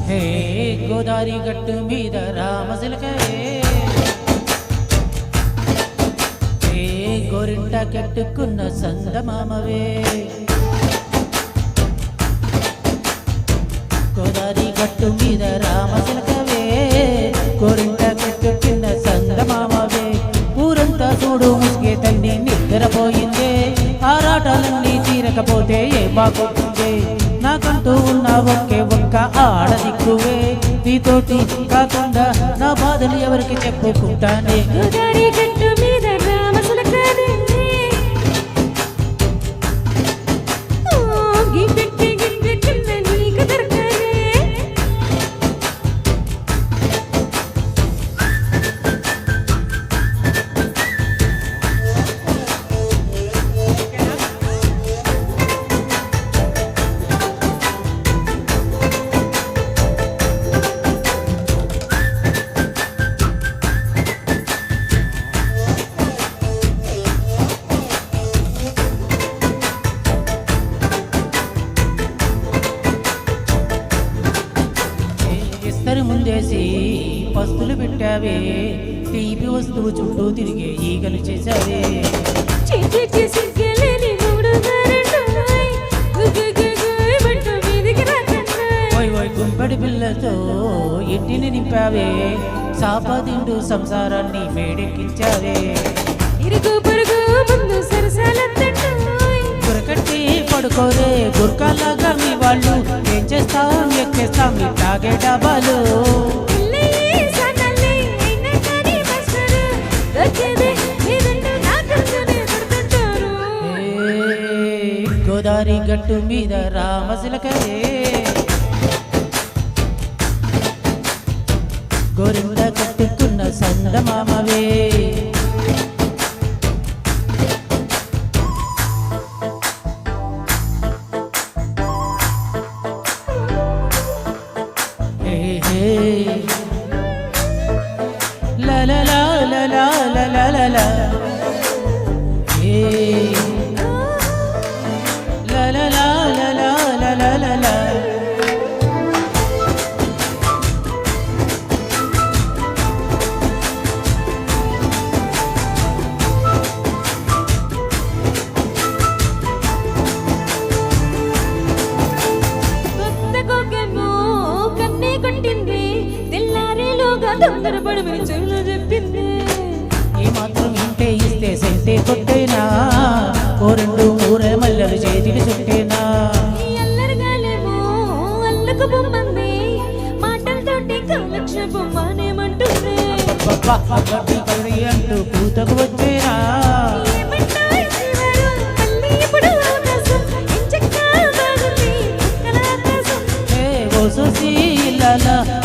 హే గోదారి గట్టు మీద రామసిలకే హే గోరింట కట్టుకున్న సందమామవే గోదారి గట్టు మీద రామసిలకవే గోరింట కట్టుకున్న సందమామవే ఊరంతా చూడు ముసిగే తల్లి నిద్రపోయిందే ఆరాటాలన్నీ తీరకపోతే ఏ బాగుంటుందే నాకంటూ ఉన్న ఒకే ఒక్క ఆడదిక్కువే నీతోటి కాకుండా నా బాధలు ఎవరికి చెప్పుకుంటానే గోదారి గట్టు మీద రామసిలకనే గిపెట్టి గిపెట్టిన నీకు దొరకనే ముందేసి పస్తులు పెట్టావే తీపి వస్తువు చుట్టూ తిరిగే ఈగలు చేశావే ఓయ్ ఓయ్ గుంపడి పిల్లతో ఇంటిని నింపావే సాపదిండు సంసారాన్ని మేడెక్కించావే గురకట్టి పడుకోరే గురకాలాగా మీ వాళ్ళు ఏం చేస్తాం ఎక్కేస్తాం ఇట్లాగే డబాలు గోదారి గట్టు మీద రామసిలకరే గోరింట కట్టుకున్న సందమామవే la la la la la la la la la hey la la la la la la la la la ఈ మాత్రం ఇంటే ఇస్తే సెంటే కొట్టేనా ఓ రెండు మూరే మల్లెలు చేతికి చుట్టేనా అంటూ పూతకు వచ్చేనా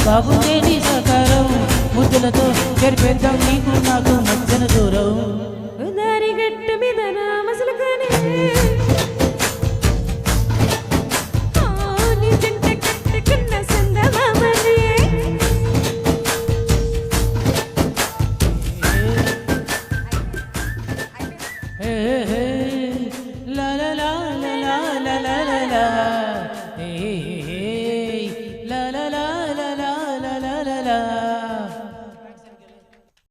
బాగుందే నీ సకారం ముద్దులతో జరిపేద్దాం నీకు నాకు మధ్యన దూరం గోదారి గట్టు మీద రామసిలకనే నీ జంట కట్టుకున్న సందమామవే la la la la la la la la la la la la la la la la